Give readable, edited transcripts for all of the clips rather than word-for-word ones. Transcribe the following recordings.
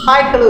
Hi hello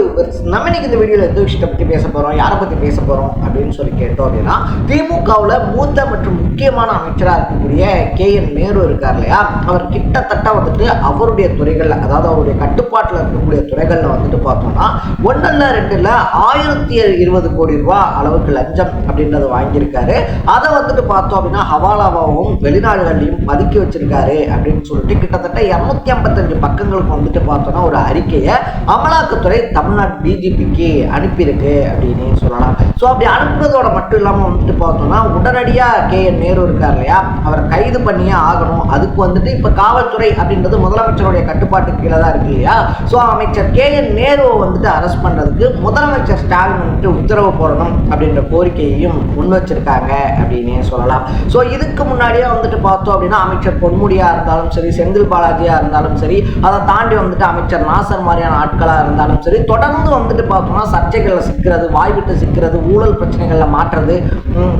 நம்ம இன்னைக்கு இந்த வீடியோவில் எந்த விஷயத்தை பற்றி பேச போகிறோம், யாரை பற்றி பேச போகிறோம் அப்படின்னு சொல்லி கேட்டோம் அப்படின்னா, திமுகவில் மூத்த மற்றும் முக்கியமான அமைச்சராக இருக்கக்கூடிய KN நேரு இருக்கார் இல்லையா, அவர் கிட்டத்தட்ட வந்துட்டு அவருடைய துறைகளில், அதாவது அவருடைய கட்டுப்பாட்டில் இருக்கக்கூடிய துறைகளில் வந்துட்டு பார்த்தோம்னா 1 இல்ல 2 இல்ல 1020 கோடி ரூபாய் அளவுக்கு லஞ்சம் அப்படின்றத வாங்கியிருக்காரு. அதை வந்துட்டு பார்த்தோம் அப்படின்னா ஹவாலாவாகவும் வெளிநாடுகள்லையும் பதுக்கி வச்சிருக்காரு அப்படின்னு சொல்லிட்டு கிட்டத்தட்ட 255 பக்கங்களுக்கு வந்துட்டு பார்த்தோம்னா ஒரு அறிக்கையை அமலாக்கத்துறை தமிழ்நாடு DGPக்கு அனுப்பியிருக்கு அப்படின்னு சொல்லலாம். ஸோ அப்படி அனுப்புறதோட மட்டும் இல்லாமல் வந்துட்டு பார்த்தோம்னா உடனடியாக KN நேரு இருக்கார் இல்லையா, அவரை கைது பண்ணியே ஆகணும். அதுக்கு வந்துட்டு இப்போ காவல்துறை அப்படின்றது முதலமைச்சருடைய கட்டுப்பாட்டு கீழே தான் இருக்கு இல்லையா. ஸோ அமைச்சர் KN நேருவை வந்துட்டு அரெஸ்ட் பண்ணுறதுக்கு முதலமைச்சர் ஸ்டாலின் வந்துட்டு உத்தரவு போடணும் அப்படின்ற கோரிக்கையையும் முன் வச்சிருக்காங்க அப்படின்னு சொல்லலாம். ஸோ இதுக்கு முன்னாடியே வந்துட்டு பார்த்தோம் அப்படின்னா அமைச்சர் பொன்முடியா இருந்தாலும் சரி, செந்தில் பாலாஜியா இருந்தாலும் சரி, அதை தாண்டி வந்துட்டு அமைச்சர் நாசர் மாதிரியான ஆட்களாக இருந்தாலும் சரி, தொடர்ந்து வந்துட்டு பார்த்தோம்னா சர்ச்சைகளில் சிக்கிறது, வாய்விட்டு சிக்கிறது, ஊழல் பிரச்சனைகளில் மாற்றுறது,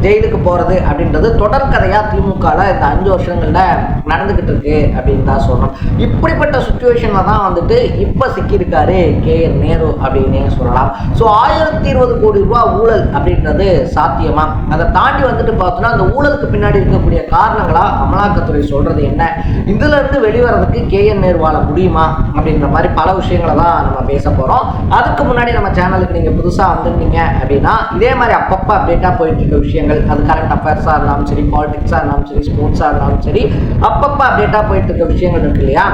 ஜெயிலுக்கு போகிறது அப்படின்றது தொடர்கதையாக திமுகவில் இந்த 5 வருஷங்களில் நடந்துக்கிட்டு இருக்கு அப்படின்னு தான் சொல்லணும். இப்படிப்பட்ட சுச்சுவேஷனில் தான் வந்துட்டு இப்போ சிக்கியிருக்காரு KN நேரு அப்படின்னு சொல்லலாம். ஸோ 1020 கோடி ரூபாய் ஊழல் அப்படின்றது சாத்தியமா, அதை தாண்டி வந்துட்டு பார்த்தோம்னா அந்த ஊழலுக்கு பின்னாடி இருக்கக்கூடிய காரணங்களா அமலாக்கத்துறை சொல்றது என்ன, இதுல இருந்து வெளிவரதுக்கு KN நேருவால முடியுமா அப்படின்ற மாதிரி பல விஷயங்களை தான் நம்ம பேச போறோம். அதுக்கு முன்னாடி நம்ம சேனலுக்கு நீங்க புதுசா வந்திருந்தீங்க அப்படின்னா இதே மாதிரி அப்பப்போ அப்டேட்டா போயிட்டு இருக்க விஷயங்கள், அது கரண்ட் அஃபேர்ஸா இருந்தாலும் சரி, பாலிடிக்ஸா இருந்தாலும் சரி, ஸ்போர்ட்ஸா இருந்தாலும் சரி, அப்பப்போ அப்டேட்டா போயிட்டு இருக்க விஷயங்கள் இருக்கு இல்லையா,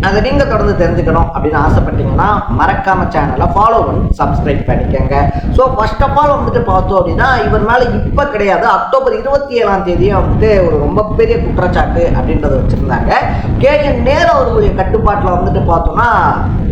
அதை நீங்க தொடர்ந்து தெரிஞ்சுக்கணும் அப்படின்னு ஆசைப்பட்டீங்கன்னா மறக்காம சேனலை ஃபாலோ பண்ணி சப்ஸ்கிரைப் பண்ணிக்கோங்க. ஸோ ஃபர்ஸ்ட் ஆஃப் ஆல் வந்துட்டு பார்த்தோம் அப்படின்னா இவர் மேலே இப்போ கிடையாது, அக்டோபர் 27ஆம் தேதியே வந்துட்டு ஒரு ரொம்ப பெரிய குற்றச்சாட்டு அப்படின்றத வச்சிருந்தாங்க. KN நேரு அவர்களுடைய கட்டுப்பாட்டில் வந்துட்டு பார்த்தோம்னா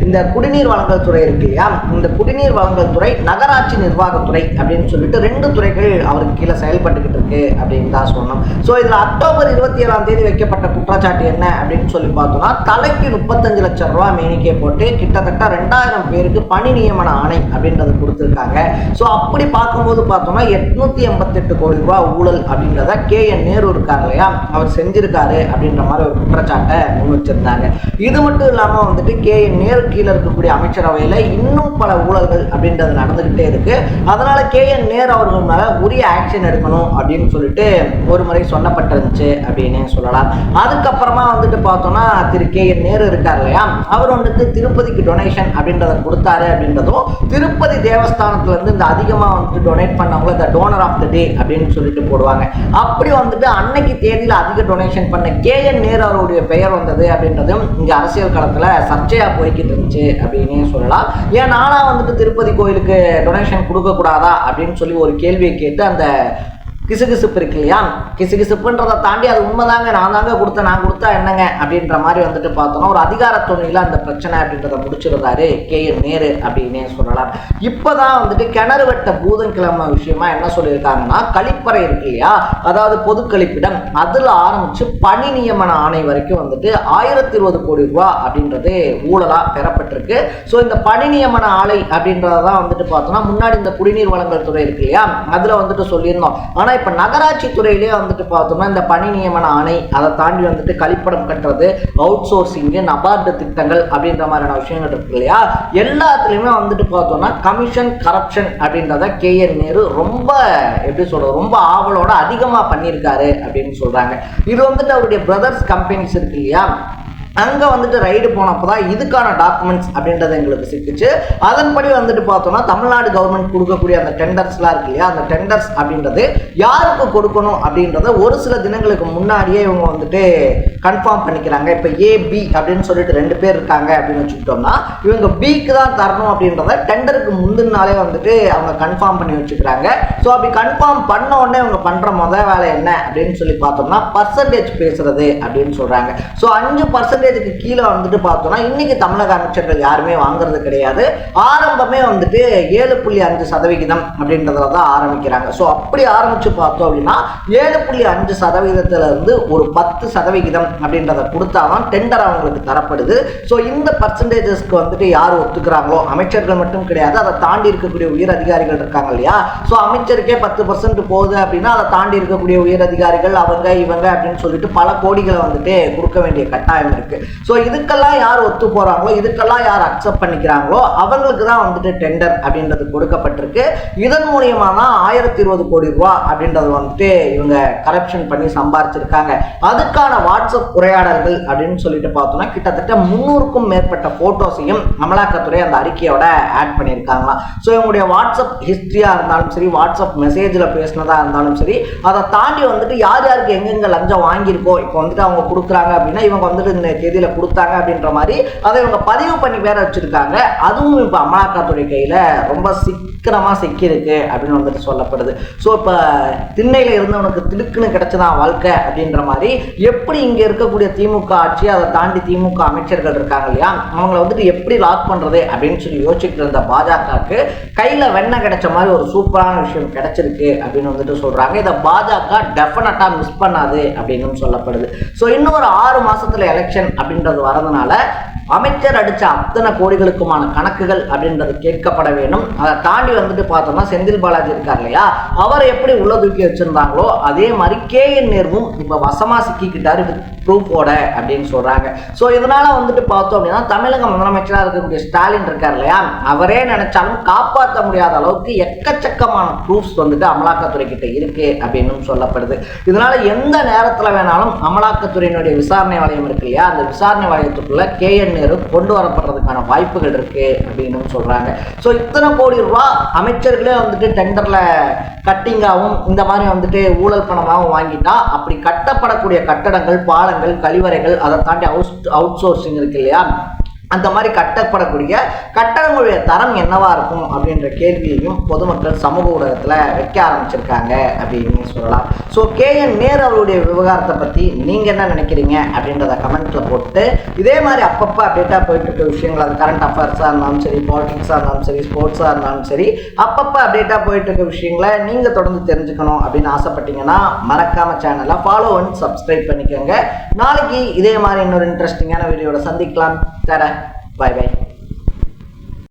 இந்த குடிநீர் வழங்கல் துறை இருக்கு இல்லையா, இந்த குடிநீர் வழங்கல் துறை, நகராட்சி நிர்வாகத்துறை அப்படின்னு சொல்லிட்டு 2 துறைகள் அவருக்கு கீழே செயல்பட்டுக்கிட்டு இருக்கு அப்படின்னு தான் சொன்னோம். ஸோ இதில் அக்டோபர் 27ஆம் தேதி வைக்கப்பட்ட குற்றச்சாட்டு என்ன அப்படின்னு சொல்லி பார்த்தோம்னா, தலைக்கு 35 லட்சம் ரூபாய் மேனிக்கே போட்டு கிட்டத்தட்ட 2000 பேருக்கு பணி நியமன ஆணை அப்படின்றத கொடுத்துருக்காங்க. ஸோ அப்படி பார்க்கும்போது பார்த்தோம்னா 888 கோடி ரூபாய் ஊழல் அப்படின்றத KN நேரு இருக்காரு இல்லையா, அவர் செஞ்சிருக்காரு அப்படின்ற மாதிரி ஒரு குற்றச்சாட்டை முன் வச்சிருந்தாங்க. இது மட்டும் இல்லாமல் வந்துட்டு KN நேரு கீழே இருக்கக்கூடிய அமைச்சரவையில் இன்னும் பல ஊழல்கள் அப்படின்றது நடந்துகிட்டே இருக்கு. அதனால KN நேரு அவர்கள் மேல உரிய ஆக்ஷன் எடுக்கணும் அப்படின்னு சொல்லிட்டு ஒரு முறை சொல்லப்பட்டிருந்துச்சு அப்படின்னு சொல்லலாம். அதுக்கப்புறமா வந்துட்டு பார்த்தோம்னா திரு KN நேரு இருக்கார் இல்லையா, அவர் வந்துட்டு திருப்பதிக்கு டொனேஷன் அப்படின்றத கொடுத்தாரு அப்படின்றதும், திருப்பதி தேவஸ்தானத்துல இருந்து இந்த அதிகமாக வந்துட்டு டொனேட் பண்ணவங்கள இந்த டோனர் ஆஃப் த டே அப்படின்னு சொல்லிட்டு போடுவாங்க. அப்படி வந்துட்டு அன்னைக்கு தேதியில் அதிக டொனேஷன் பண்ண KN நேரு அவருடைய பெயர் வந்தது அப்படின்றதும் இங்க அரசியல் களத்துல சர்ச்சையா போய்கிட்டு இருந்துச்சு அப்படின்னு சொல்லலாம். ஏன் நானா வந்துட்டு திருப்பதி கோயிலுக்கு டொனேஷன் கொடுக்க கூடாதா அப்படின்னு சொல்லி ஒரு கேள்வியை கேட்டு அந்த கிசுகிசுப்பு இருக்கு இல்லையா, கிசுகிசுப்புன்றதை தாண்டி அது உண்மைதாங்க, நான் தாங்க கொடுத்தேன், நான் கொடுத்தா என்னங்க அப்படின்ற மாதிரி வந்துட்டு பார்த்தோம்னா ஒரு அதிகார துணையில அந்த பிரச்சனை அப்படின்றத முடிச்சிருந்தாரு KN நேரு அப்படின்னே சொல்லலாம். இப்போதான் வந்துட்டு கிணறு வெட்ட பூதன்கிழமை விஷயமா என்ன சொல்லியிருக்காங்கன்னா, கழிப்பறை இருக்கு இல்லையா, அதாவது பொது கழிப்பிடம், அதுல ஆரம்பிச்சு பணி நியமன ஆணை வரைக்கும் வந்துட்டு 1020 கோடி ரூபாய் அப்படின்றது ஊழலா பெறப்பட்டிருக்கு. ஸோ இந்த பணி நியமன ஆலை அப்படின்றதான் வந்துட்டு பார்த்தோம்னா முன்னாடி இந்த குடிநீர் வழங்கல் துறை இருக்கு இல்லையா, அதுல வந்துட்டு சொல்லியிருந்தோம். ஆனா இப்ப நகராட்சி துறையிலே வந்துட்டு பார்த்தோம்னா இந்த பணி நியமன ஆணை, அதை தாண்டி வந்துட்டு கழிப்படம் கட்டுறது, அவுட் சோர்சிங், நபார்டு திட்டங்கள் அப்படின்ற மாதிரியான விஷயங்கள் இருக்கு இல்லையா, எல்லாத்துலயுமே வந்துட்டு பார்த்தோம்னா கமிஷன் கரப்ஷன் அப்படின்றத KN நேரு ரொம்ப எப்படி சொல்றது, ரொம்ப ஆவலோட அதிகமா பண்ணியிருக்காரு அப்படின்னு சொல்றாங்க. இது வந்துட்டு அவருடைய பிரதர்ஸ் கம்பெனிஸ் இருக்கு இல்லையா, அங்கே வந்துட்டு ரைடு போனப்போதான் இதுக்கான டாக்குமெண்ட்ஸ் அப்படின்றத எங்களுக்கு சிக்கிச்சு. அதன்படி வந்துட்டு பார்த்தோம்னா தமிழ்நாடு கவர்மெண்ட் கொடுக்கக்கூடிய அந்த டெண்டர்ஸ்லாம் இருக்கு இல்லையா, அந்த டெண்டர்ஸ் அப்படின்றது யாருக்கு கொடுக்கணும் அப்படின்றத ஒரு சில தினங்களுக்கு முன்னாடியே இவங்க வந்துட்டு கன்ஃபார்ம் பண்ணிக்கிறாங்க. இப்போ AB அப்படின்னு சொல்லிட்டு 2 பேர் இருக்காங்க அப்படின்னு வச்சுக்கிட்டோம்னா, இவங்க Bக்கு தான் தரணும் அப்படின்றத டெண்டருக்கு முந்தின நாளே வந்துட்டு அவங்க கன்ஃபார்ம் பண்ணி வச்சுக்கிறாங்க. ஸோ அப்படி கன்ஃபார்ம் பண்ண உடனே இவங்க பண்ற முதல் வேலை என்ன அப்படின்னு சொல்லி பார்த்தோம்னா பர்சன்டேஜ் பேசுறது அப்படின்னு சொல்றாங்க. ஸோ 5% கீழே வந்துட்டு பார்த்தோம்னா இன்னைக்கு தமிழக அமைச்சர்கள் யாருமே வாங்குறது கிடையாது. ஆரம்பமே வந்துட்டு 7.5% அப்படின்றதுல தான் ஆரம்பிக்கிறாங்க. ஸோ அப்படி ஆரம்பிச்சு பார்த்தோம் அப்படின்னா 7.5% இருந்து ஒரு 10% அப்படின்றத கொடுத்தாதான் டெண்டர் அவங்களுக்கு தரப்படுது. ஸோ இந்த பர்சன்டேஜஸ்க்கு வந்துட்டு யார் ஒத்துக்கிறாங்களோ, அமைச்சர்கள் மட்டும் கிடையாது, அதை தாண்டி இருக்கக்கூடிய உயர் அதிகாரிகள் இருக்காங்க இல்லையா, ஸோ அமைச்சருக்கே 10% போகுது அப்படின்னா அதை தாண்டி இருக்கக்கூடிய உயர் அதிகாரிகள் அவங்க இவங்க அப்படின்னு சொல்லிட்டு பல கோடிகளை வந்துட்டு கொடுக்க வேண்டிய கட்டாயம் இருக்கு. கொடுக்கப்பட்டிருக்கு. ஸோ இதுக்கெல்லாம் யார் ஒத்து போறாங்களோ, இதுக்கெல்லாம் யார் அக்செப்ட் பண்ணிக்கிறாங்களோ அவங்களுக்கு தான் வந்துட்டு டெண்டர் அப்படின்றது கொடுக்கப்பட்டிருக்கு. இதன் மூலியமா தான் 1020 கோடி ரூபாய் அப்படின்றது வந்துட்டு இவங்க கரப்ஷன் பண்ணி சம்பாரிச்சிருக்காங்க. அதுக்கான வாட்ஸ்அப் உரையாடல்கள் அப்படின்னு சொல்லிட்டு பார்த்தோம்னா கிட்டத்தட்ட 300க்கும் மேற்பட்ட போட்டோஸையும் அமலாக்கத்துறை அந்த அறிக்கையோட ஆட் பண்ணியிருக்காங்களாம். ஸோ இவங்களுடைய வாட்ஸ்அப் ஹிஸ்டரியா இருந்தாலும் சரி, வாட்ஸ்அப் மெசேஜ்ல பேசினதா இருந்தாலும் சரி, அதை தாண்டி வந்துட்டு யார் யாருக்கு எங்கெங்க லஞ்சம் வாங்கியிருக்கோ, இப்போ வந்துட்டு அவங்க கொடுக்குறாங்க அப்படின்னா இவங்க வந்துட்டு இந்த தேதியில கொடுத்தாங்க அப்படின்ற மாதிரி அதை இவங்க பதிவு பண்ணி வேற வச்சிருக்காங்க. அதுவும் இப்போ அமலாக்கத்துறை கையில ரொம்ப சிக்கனமா சிக்கியிருக்கு அப்படின்னு வந்துட்டு சொல்லப்படுது. ஸோ இப்போ திண்ணையில இருந்தவனுக்கு திடுக்குன்னு கிடைச்சதான் வாழ்க்கை அப்படின்ற மாதிரி எப்படி இங்க இருக்கக்கூடிய திமுக ஆட்சி, அதை தாண்டி திமுக அமைச்சர்கள் இருக்காங்க இல்லையா, அவங்களை வந்துட்டு எப்படி லாக் பண்றது அப்படின்னு சொல்லி யோசிச்சுட்டு இருந்த பாஜகவுக்கு கையில வெண்ணெய் கிடைச்ச மாதிரி ஒரு சூப்பரான விஷயம் கிடைச்சிருக்கு அப்படின்னு வந்துட்டு சொல்றாங்க. இதை பாஜக டெஃபினட்டா மிஸ் பண்ணாது அப்படின்னு சொல்லப்படுது. ஸோ இன்னும் ஒரு 6 மாசத்துல எலெக்ஷன் அப்படின்றது வரதுனால அமைச்சர் அடிச்ச அத்தனை கோடிகளுக்குமான கணக்குகள் அப்படின்றது கேட்கப்பட வேண்டும். அதை தாண்டி வந்துட்டு பார்த்தோம்னா செந்தில் பாலாஜி இருக்கார் இல்லையா, அவரை எப்படி உள்ள தூக்கி வச்சிருந்தாங்களோ அதே மாதிரி கேஎன் நேருவும் இப்ப வசமா சிக்கிக்கிட்டாரு ப்ரூஃபோட அப்படின்னு சொல்றாங்க. ஸோ இதனால வந்துட்டு பார்த்தோம் அப்படின்னா தமிழக முதலமைச்சராக இருக்கக்கூடிய ஸ்டாலின் இருக்கார் இல்லையா, அவரே நினைச்சாலும் காப்பாற்ற முடியாத அளவுக்கு எக்கச்சக்கமான ப்ரூஃப்ஸ் வந்துட்டு அமலாக்கத்துறை கிட்ட இருக்கு அப்படின்னு சொல்லப்படுது. இதனால எந்த நேரத்தில் வேணாலும் அமலாக்கத்துறையினுடைய விசாரணை வளையம் இருக்கு இல்லையா, அந்த விசாரணை வளையத்துக்குள்ள கேஎன் நேரு கொண்டு வரப்படுறதுக்கான வாய்ப்புகள் இருக்கு அப்படின்னு சொல்றாங்க. ஸோ இத்தனை கோடி ரூபாய் அமைச்சர்களே வந்துட்டு டெண்டர்ல கட்டிங்காகவும் இந்த மாதிரி வந்துட்டு ஊழல் பணமாகவும் வாங்கிட்டா அப்படி கட்டப்படக்கூடிய கட்டடங்கள், பாலங்கள், கழிவறைகள், அதை தாண்டி அவுட் சோர்சிங் இருக்கு இல்லையா, அந்த மாதிரி கட்டப்படக்கூடிய கட்டடங்களுடைய தரம் என்னவா இருக்கும் அப்படின்ற கேள்வியையும் பொதுமக்கள் சமூக ஊடகத்தில் வைக்க ஆரம்பிச்சிருக்காங்க அப்படின்னு சொல்லலாம். ஸோ கேஎன் நேரு அவருடைய விவகாரத்தை பற்றி நீங்கள் என்ன நினைக்கிறீங்க அப்படின்றத கமெண்ட்ல போட்டு இதே மாதிரி அப்பப்போ அப்டேட்டாக போயிட்டு இருக்க விஷயங்கள், அது கரண்ட் அஃபேர்ஸாக இருந்தாலும் சரி, பாலிடிக்ஸாக இருந்தாலும் சரி, ஸ்போர்ட்ஸாக இருந்தாலும் சரி, அப்பப்போ அப்டேட்டாக போயிட்டு இருக்க விஷயங்களை நீங்கள் தொடர்ந்து தெரிஞ்சுக்கணும் அப்படின்னு ஆசைப்பட்டீங்கன்னா மறக்காம சேனலை ஃபாலோ அண்ட் சப்ஸ்கிரைப் பண்ணிக்கோங்க. நாளைக்கு இதே மாதிரி இன்னொரு இன்ட்ரெஸ்டிங்கான வீடியோட சந்திக்கலாம். Bye bye.